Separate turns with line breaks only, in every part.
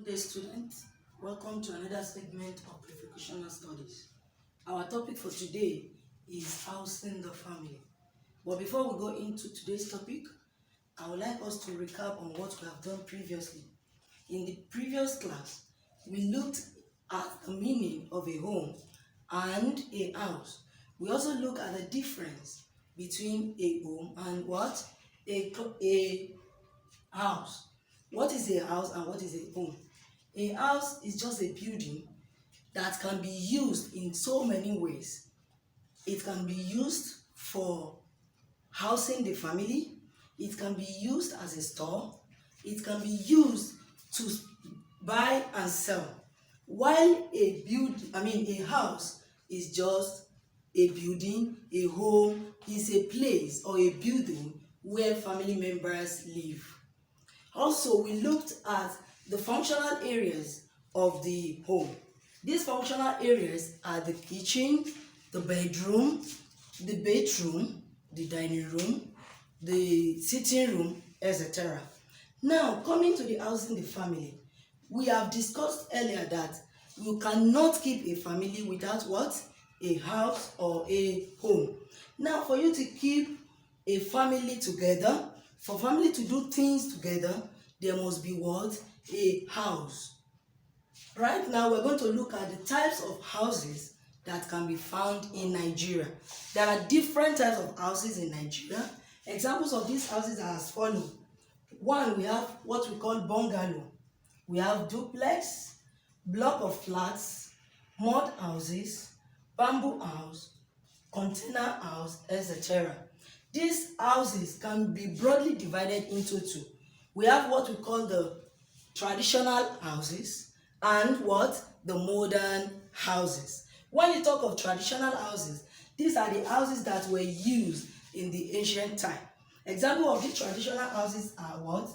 Good day, students. Welcome to another segment of Professional Studies. Our topic for today is housing the family. But before we go into today's topic, I would like us to recap on what we have done previously. In the previous class, we looked at the meaning of a home and a house. We also looked at the difference between a home and what? A house. What is a house and what is a home? A house is just a building that can be used in so many ways. It can be used for housing the family. It can be used as a store. It can be used to buy and sell. While a house is just a building, a home is a place or a building where family members live. Also, we looked at the functional areas of the home. These functional areas are the kitchen, the bedroom, the dining room, the sitting room, etc. Now, coming to the housing the family, we have discussed earlier that you cannot keep a family without what? A house or a home. Now, for you to keep a family together, for family to do things together, there must be what? A house. Right now, we're going to look at the types of houses that can be found in Nigeria. There are different types of houses in Nigeria. Examples of these houses are as follows. One, we have what we call bungalow. We have duplex, block of flats, mud houses, bamboo house, container house, etc. These houses can be broadly divided into two. We have what we call the traditional houses and what? The modern houses. When you talk of traditional houses, these are the houses that were used in the ancient time. Example of these traditional houses are what?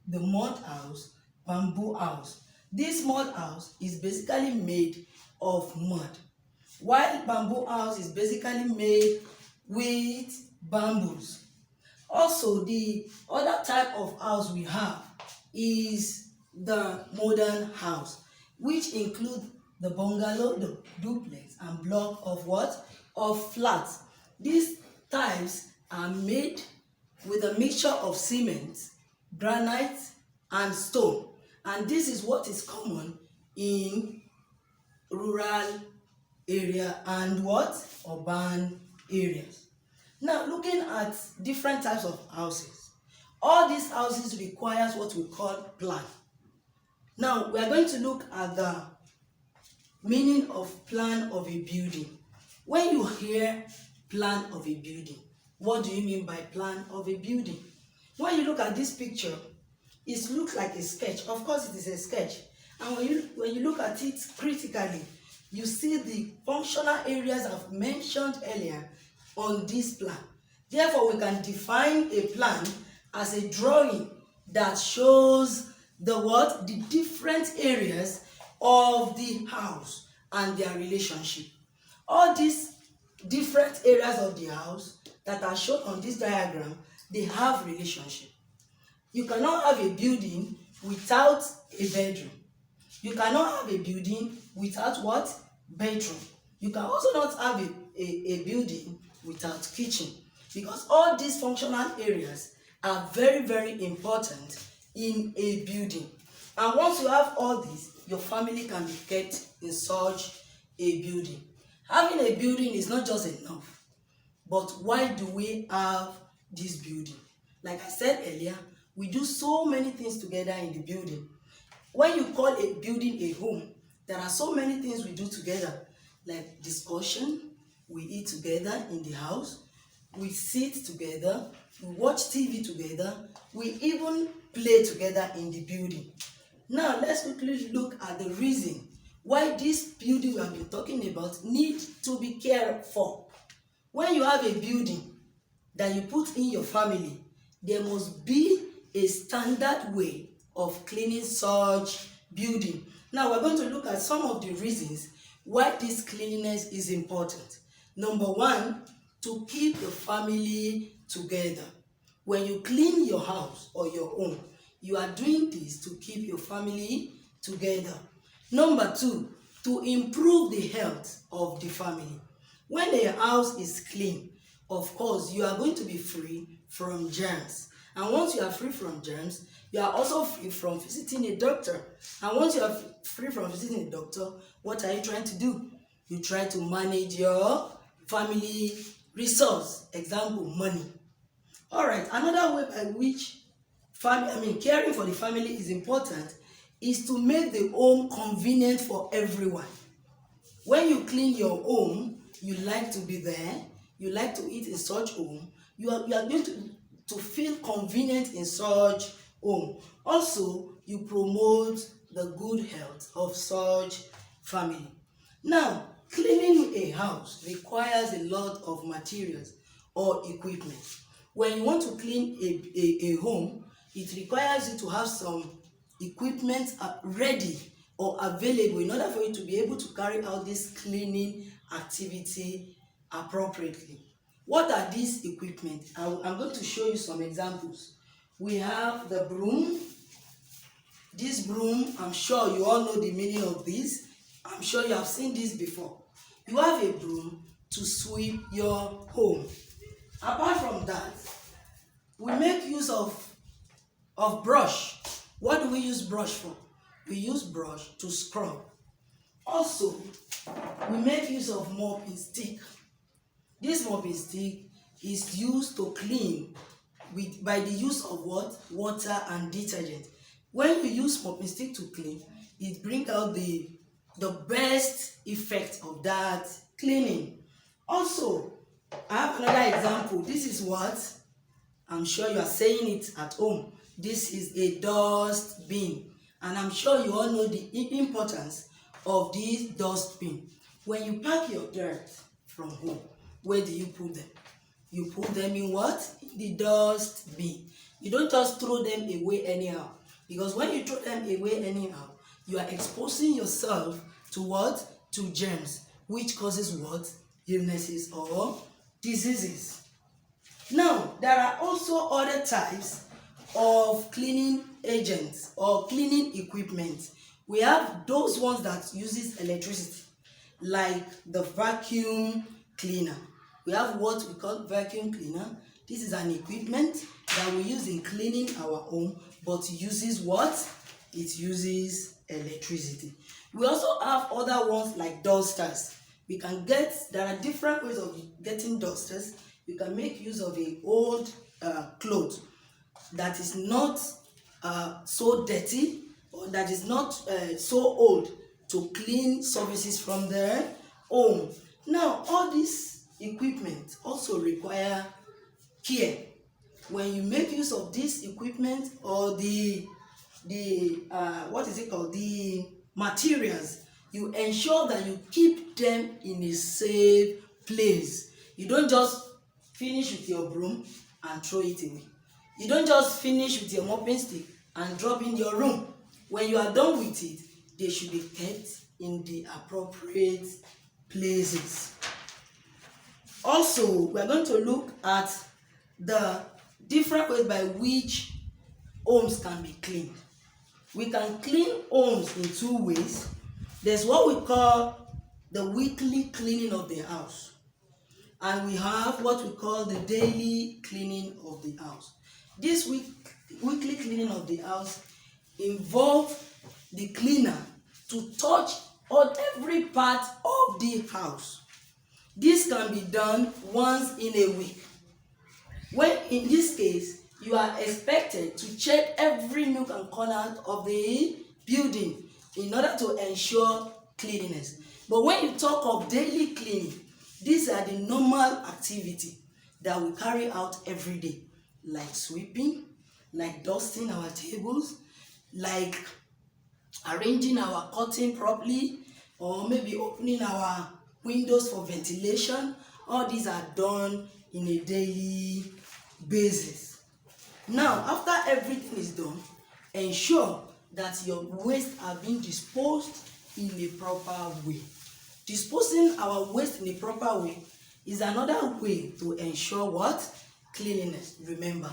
The mud house, bamboo house. This mud house is basically made of mud, while bamboo house is basically made with bamboos. Also, the other type of house we have is the modern house, which include the bungalow, the duplex, and block of what? Of flats. These types are made with a mixture of cement, granite, and stone. And this is what is common in rural area and what? Urban areas. Now, looking at different types of houses, all these houses requires what we call plan. Now, we are going to look at the meaning of plan of a building. When you hear plan of a building, what do you mean by plan of a building? When you look at this picture, it looks like a sketch. Of course, it is a sketch. And when you look at it critically, you see the functional areas I've mentioned earlier on this plan. Therefore, we can define a plan as a drawing that shows the what? The different areas of the house and their relationship. All these different areas of the house that are shown on this diagram, they have relationship. You cannot have a building without a bedroom. You cannot have a building without what? Bedroom. You can also not have a building without kitchen, because all these functional areas are very, very important in a building. And once you have all this, your family can be kept in such a building. Having a building is not just enough, but why do we have this building? Like I said earlier, we do so many things together in the building. When you call a building a home, there are so many things we do together, like discussion. We eat together in the house, we sit together, we watch TV together, we even play together in the building. Now, let's quickly look at the reason why this building we have been talking about needs to be cared for. When you have a building that you put in your family, there must be a standard way of cleaning such building. Now, we're going to look at some of the reasons why this cleanliness is important. Number one, to keep the family together. When you clean your house or your home, you are doing this to keep your family together. Number 2, to improve the health of the family. When the house is clean, of course, you are going to be free from germs. And once you are free from germs, you are also free from visiting a doctor. And once you are free from visiting a doctor, what are you trying to do? You try to manage your family resource, example, money. All right, another way by which caring for the family is important is to make the home convenient for everyone. When you clean your home, you like to be there, you like to eat in such home, you are going to feel convenient in such home. Also, you promote the good health of such family. Now, cleaning a house requires a lot of materials or equipment. When you want to clean a home, it requires you to have some equipment ready or available in order for you to be able to carry out this cleaning activity appropriately. What are these equipment? I'm going to show you some examples. We have the broom. This broom, I'm sure you all know the meaning of this. I'm sure you have seen this before. You have a broom to sweep your home. Apart from that, we make use of brush. What do we use brush for? We use brush to scrub. Also, we make use of mopping stick. This mopping stick is used to clean by the use of what? Water and detergent. When you use mopping stick to clean, it brings out the best effect of that cleaning. Also, I have another example. This is what I'm sure you are saying it at home. This is a dust bin, and I'm sure you all know the importance of this dust bin. When you pack your dirt from home, where do you put them? You put them in what? In the dust bin. You don't just throw them away anyhow, because when you throw them away anyhow, you are exposing yourself to what? To germs, which causes what? Illnesses or diseases. Now, there are also other types of cleaning agents or cleaning equipment. We have those ones that uses electricity, like the vacuum cleaner. We have what we call vacuum cleaner. This is an equipment that we use in cleaning our home, but it uses what? It uses electricity. We also have other ones like dusters. There are different ways of getting dusters. You can make use of an old cloth that is not so dirty, or that is not so old, to clean surfaces from their home. Now, all these equipment also require care. When you make use of this equipment or the materials, you ensure that you keep them in a safe place. You don't just finish with your broom and throw it away. You don't just finish with your mopping stick and drop in your room. When you are done with it, they should be kept in the appropriate places. Also, we are going to look at the different ways by which homes can be cleaned. We can clean homes in two ways. There's what we call the weekly cleaning of the house, and we have what we call the daily cleaning of the house. This weekly cleaning of the house involves the cleaner to touch on every part of the house. This can be done once in a week. When in this case, you are expected to check every nook and corner of the building in order to ensure cleanliness. But when you talk of daily cleaning, these are the normal activity that we carry out every day, like sweeping, like dusting our tables, like arranging our curtain properly, or maybe opening our windows for ventilation. All these are done in a daily basis. Now, after everything is done, ensure that your waste are being disposed in a proper way. Disposing our waste in a proper way is another way to ensure what? Cleanliness. Remember,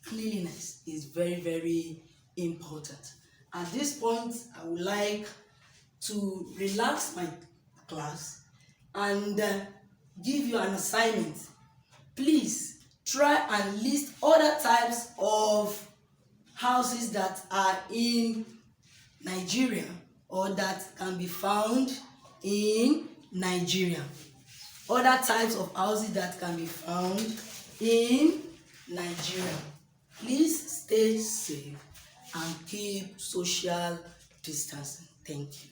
cleanliness is very, very important. At this point, I would like to relax my class and give you an assignment. Please try and list other types of houses that are in Nigeria or that can be found in Nigeria. Other types of houses that can be found in Nigeria. Please stay safe and keep social distancing. Thank you.